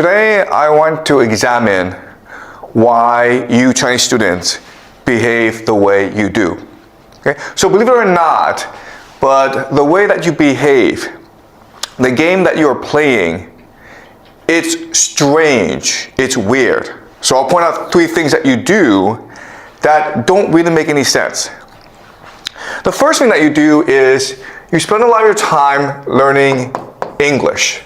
Today I want to examine why you Chinese students behave the way you do. Okay? So believe it or not, but the way that you behave, the game that you're playing, it's strange, it's weird. So I'll point out 3 things that you do that don't really make any sense. The first thing that you do is you spend a lot of your time learning English.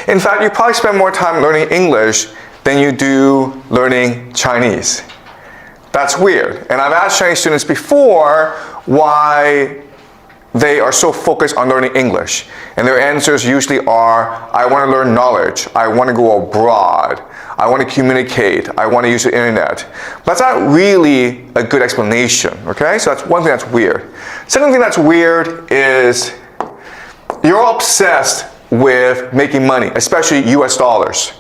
In fact, you probably spend more time learning English than you do learning Chinese. That's weird. And I've asked Chinese students before why they are so focused on learning English. And their answers usually are, I want to learn knowledge, I want to go abroad, I want to communicate, I want to use the internet. But that's not really a good explanation, okay? So that's one thing that's weird. Second thing that's weird is you're obsessed with making money, especially US dollars.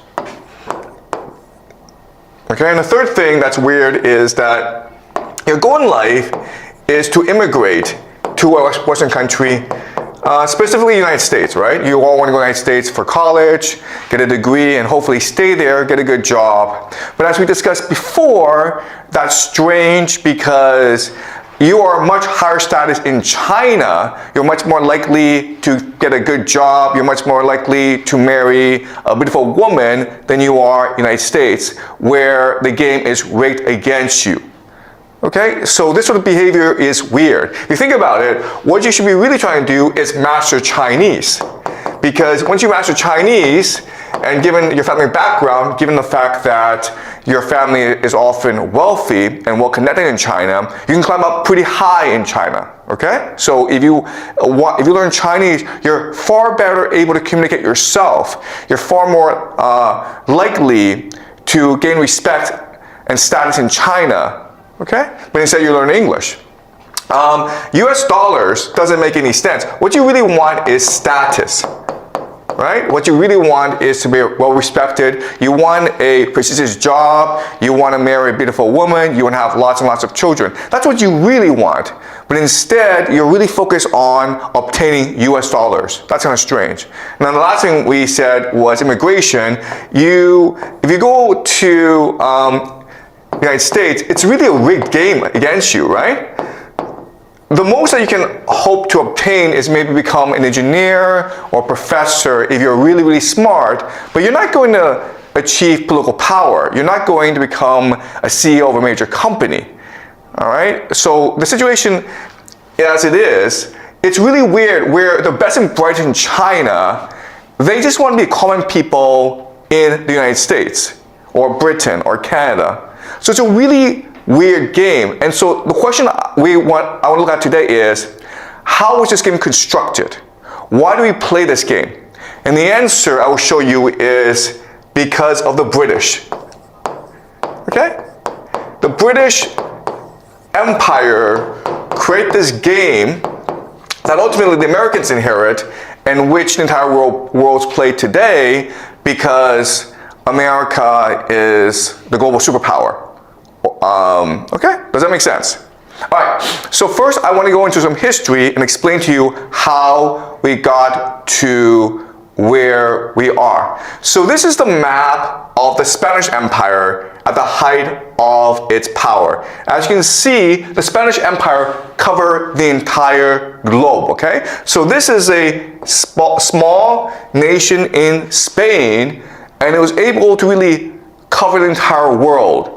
Okay, and the third thing that's weird is that your goal in life is to immigrate to a Western country, specifically the United States, right? You all want to go to the United States for college, get a degree, and hopefully stay there, get a good job. But as we discussed before, that's strange because you are much higher status in China. You're much more likely to get a good job. You're much more likely to marry a beautiful woman than you are in the United States, where the game is rigged against you. Okay, so this sort of behavior is weird. If you think about it, what you should be really trying to do is master Chinese. Because once you master Chinese, and given your family background, given the fact that your family is often wealthy and well connected in China, you can climb up pretty high in China, okay? So if you learn Chinese, you're far better able to communicate yourself. You're far more likely to gain respect and status in China, okay? But instead you learn English. US dollars doesn't make any sense. What you really want is status. Right? What you really want is to be well respected. You want a prestigious job. You want to marry a beautiful woman. You want to have lots and lots of children. That's what you really want. But instead, you're really focused on obtaining US dollars. That's kind of strange. Now, the last thing we said was immigration. If you go to the United States, it's really a rigged game against you, right? The most that you can hope to obtain is maybe become an engineer or professor if you're really, really smart, but you're not going to achieve political power. You're not going to become a CEO of a major company. All right? So the situation as it is, it's really weird where the best and brightest in China, they just want to be common people in the United States or Britain or Canada. So it's a really weird game. And so the question I want to look at today is, how was this game constructed? Why do we play this game? And the answer I will show you is because of the British. Okay? The British Empire created this game that ultimately the Americans inherit, and which the entire world's played today because America is the global superpower. Okay, does that make sense? All right, so first I want to go into some history and explain to you how we got to where we are. So this is the map of the Spanish Empire at the height of its power. As you can see, the Spanish Empire covered the entire globe, okay? So this is a small nation in Spain, and it was able to really cover the entire world.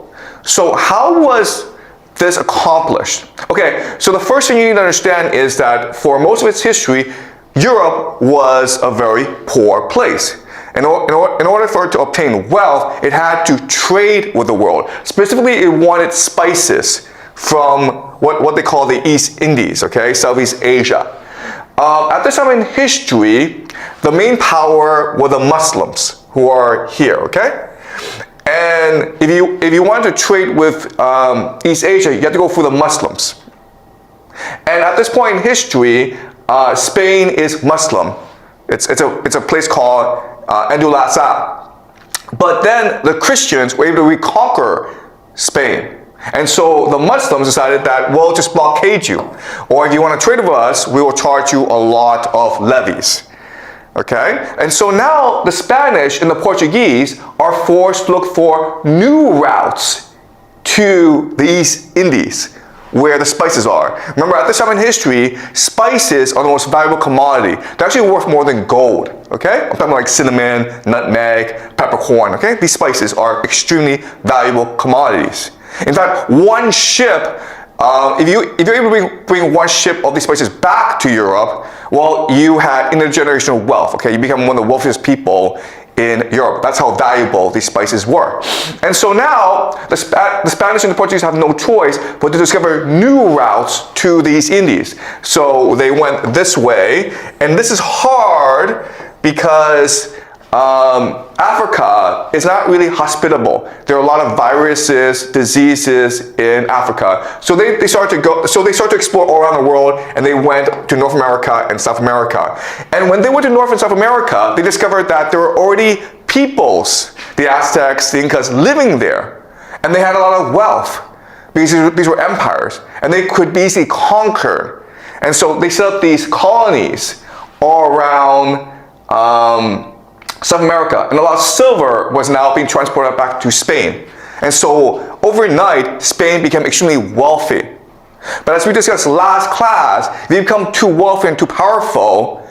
So how was this accomplished? Okay, so the first thing you need to understand is that for most of its history, Europe was a very poor place. In order for it to obtain wealth, it had to trade with the world. Specifically, it wanted spices from what they call the East Indies, okay, Southeast Asia. At this time in history, the main power were the Muslims who are here, okay? And if you want to trade with East Asia, you have to go through the Muslims. And at this point in history, Spain is Muslim. It's a place called Andalusia. But then the Christians were able to reconquer Spain. And so the Muslims decided that we'll just blockade you. Or if you want to trade with us, we will charge you a lot of levies. Okay? And so now the Spanish and the Portuguese are forced to look for new routes to the East Indies, where the spices are. Remember, at this time in history, spices are the most valuable commodity. They're actually worth more than gold, okay? I'm talking like cinnamon, nutmeg, peppercorn, okay? These spices are extremely valuable commodities. In fact, one ship, if you're able to bring one ship of these spices back to Europe, well, you had intergenerational wealth, okay? You become one of the wealthiest people in Europe. That's how valuable these spices were. And so now, the Spanish and the Portuguese have no choice but to discover new routes to the East Indies. So they went this way, and this is hard because Africa is not really hospitable. There are a lot of viruses, diseases in Africa. So they started to explore all around the world, and they went to North America and South America. And when they went to North and South America, they discovered that there were already peoples, the Aztecs, the Incas, living there. And they had a lot of wealth because these were empires, and they could be easily conquered. And so they set up these colonies all around South America, and a lot of silver was now being transported back to Spain. And so overnight, Spain became extremely wealthy. But as we discussed last class, if you become too wealthy and too powerful,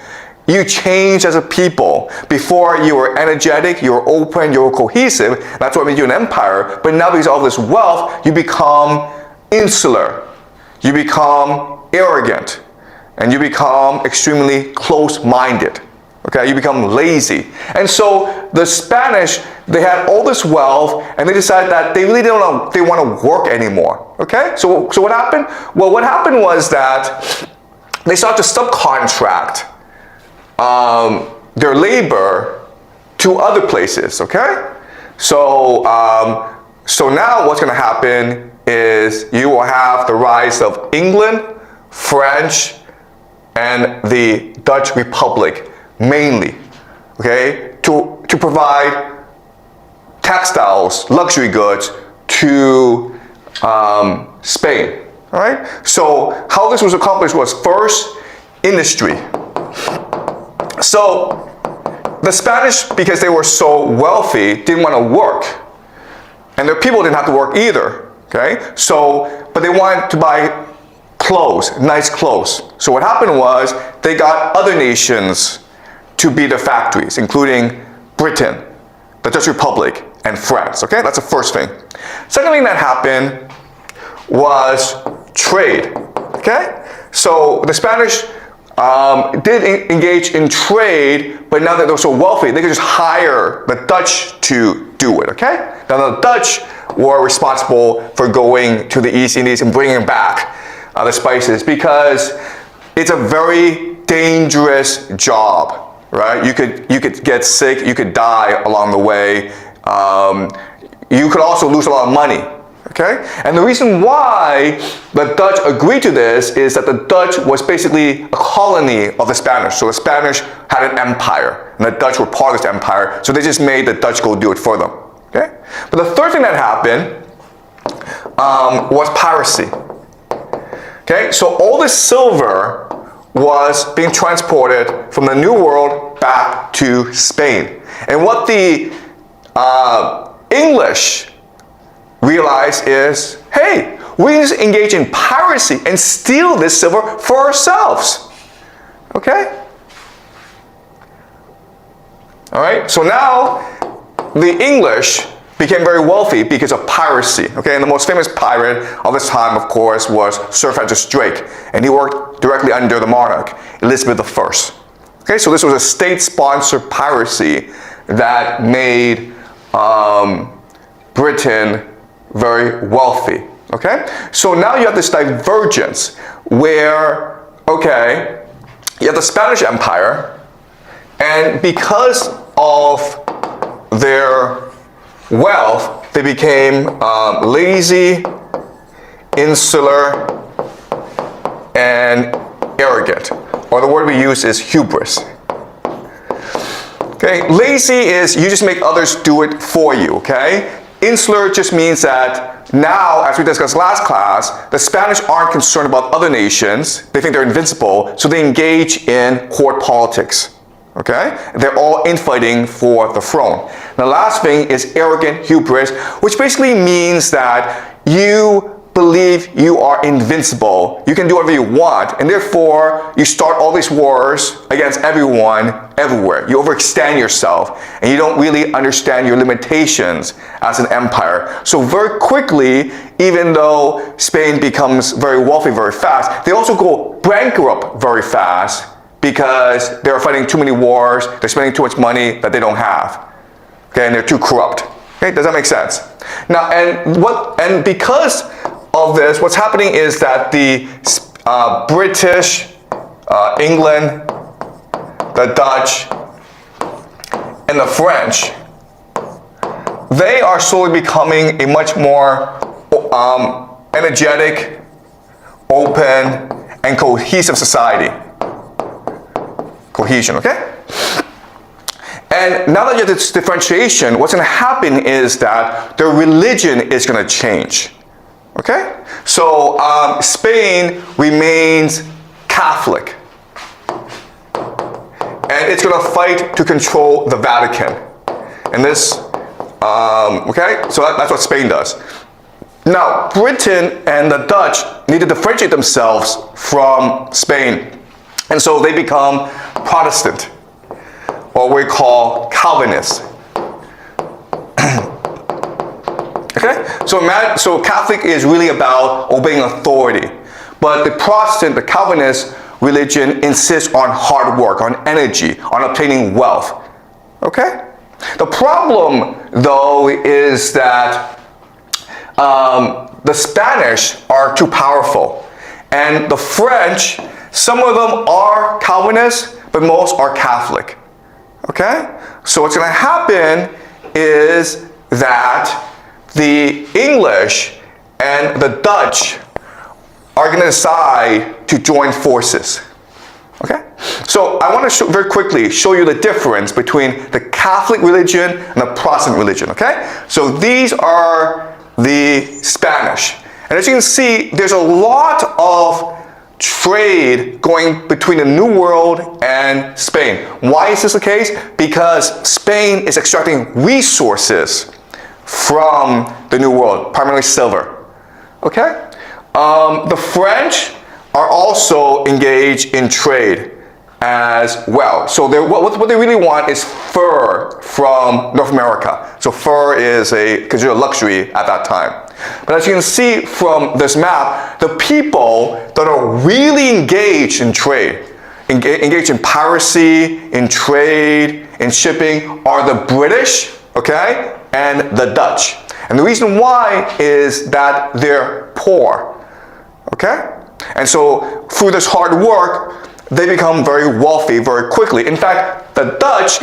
you change as a people. Before you were energetic, you were open, you were cohesive. That's what made you an empire. But now because of all this wealth, you become insular. You become arrogant. And you become extremely close-minded. Okay, you become lazy. And so the Spanish, they had all this wealth, and they decided that they really want to work anymore. Okay, so what happened? Well, what happened was that they started to subcontract their labor to other places. Okay, so now what's going to happen is you will have the rise of England, French, and the Dutch Republic. Mainly, okay, to provide textiles, luxury goods to Spain, all right? So how this was accomplished was first, industry. So the Spanish, because they were so wealthy, didn't want to work. And their people didn't have to work either, okay? So, but they wanted to buy clothes, nice clothes. So what happened was they got other nations to be the factories, including Britain, the Dutch Republic, and France. Okay, that's the first thing. Second thing that happened was trade. Okay, so the Spanish did engage in trade, but now that they're so wealthy, they could just hire the Dutch to do it. Okay, now the Dutch were responsible for going to the East Indies and bringing back the spices, because it's a very dangerous job. Right? You could get sick, you could die along the way. You could also lose a lot of money. Okay? And the reason why the Dutch agreed to this is that the Dutch was basically a colony of the Spanish. So the Spanish had an empire, and the Dutch were part of this empire, so they just made the Dutch go do it for them. Okay? But the third thing that happened was piracy. Okay? So all this silver was being transported from the New World back to Spain. And what the English realized is, hey, we can just engage in piracy and steal this silver for ourselves. Okay? All right, so now the English became very wealthy because of piracy. Okay, and the most famous pirate of this time, of course, was Sir Francis Drake, and he worked directly under the monarch, Elizabeth I. Okay, so this was a state-sponsored piracy that made Britain very wealthy. Okay, so now you have this divergence where, okay, you have the Spanish Empire, and because of their wealth, they became lazy, insular, and arrogant. Or the word we use is hubris. Okay, lazy is you just make others do it for you, okay? Insular just means that now, as we discussed last class, the Spanish aren't concerned about other nations. They think they're invincible, so they engage in court politics. Okay? They're all infighting for the throne. The last thing is arrogant hubris, which basically means that you believe you are invincible. You can do whatever you want, and therefore you start all these wars against everyone, everywhere. You overextend yourself, and you don't really understand your limitations as an empire. So very quickly, even though Spain becomes very wealthy very fast, they also go bankrupt very fast because they're fighting too many wars, they're spending too much money that they don't have. Okay, and they're too corrupt. Okay, does that make sense? Now, and because of this, what's happening is that the British, England, the Dutch, and the French, they are slowly becoming a much more energetic, open, and cohesive society. Cohesion, okay? And now that you have this differentiation, what's going to happen is that their religion is going to change. Okay? So Spain remains Catholic. And it's going to fight to control the Vatican. And this, okay? So that's what Spain does. Now, Britain and the Dutch need to differentiate themselves from Spain. And so they become Protestant, what we call Calvinists. Okay? So Catholic is really about obeying authority. But the Protestant, the Calvinist religion insists on hard work, on energy, on obtaining wealth. Okay? The problem, though, is that the Spanish are too powerful. And the French, some of them are Calvinists, but most are Catholic. Okay? So what's going to happen is that the English and the Dutch are going to decide to join forces. Okay? So I want to very quickly show you the difference between the Catholic religion and the Protestant religion. Okay? So these are the Spanish. And as you can see, there's a lot of trade going between the New World and Spain. Why is this the case? Because Spain is extracting resources from the New World, primarily silver. Okay? The French are also engaged in trade as well. So what they really want is fur from North America. So fur is considered a luxury at that time. But as you can see from this map, the people that are really engaged in trade, engaged in piracy, in trade, in shipping, are the British, okay, and the Dutch. And the reason why is that they're poor, okay? And so through this hard work, they become very wealthy very quickly. In fact, the Dutch,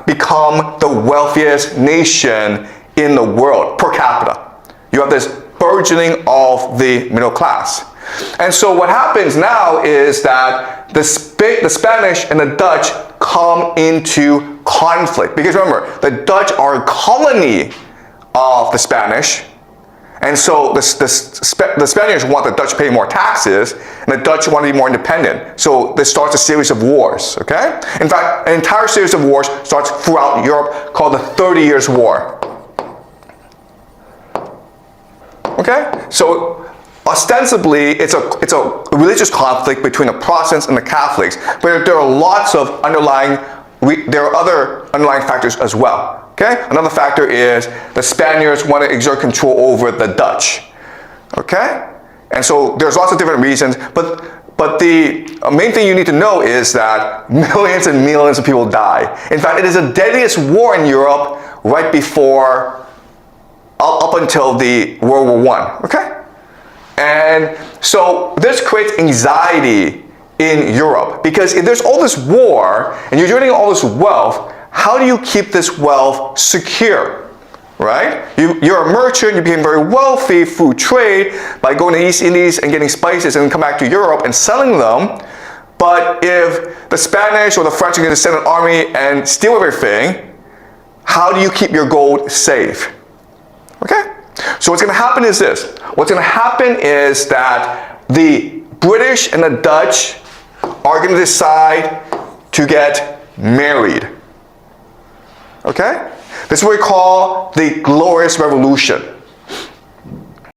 become the wealthiest nation in the world per capita. You have this burgeoning of the middle class. And so what happens now is that the Spanish and the Dutch come into conflict. Because remember, the Dutch are a colony of the Spanish. And so the Spaniards want the Dutch to pay more taxes, and the Dutch want to be more independent. So this starts a series of wars, okay? In fact, an entire series of wars starts throughout Europe called the 30 Years' War. Okay? So ostensibly, it's a religious conflict between the Protestants and the Catholics, but there are lots of there are other underlying factors as well. Okay? Another factor is the Spaniards want to exert control over the Dutch. Okay? And so there's lots of different reasons, but the main thing you need to know is that millions and millions of people die. In fact, it is the deadliest war in Europe right before, up until the World War I. Okay? And so this creates anxiety in Europe, because if there's all this war and you're generating all this wealth, how do you keep this wealth secure, right? You're a merchant, you became very wealthy through trade by going to the East Indies and getting spices and then come back to Europe and selling them. But if the Spanish or the French are going to send an army and steal everything, how do you keep your gold safe? Okay? So what's going to happen is this. What's going to happen is that the British and the Dutch are going to decide to get married. Okay? This is what we call the Glorious Revolution.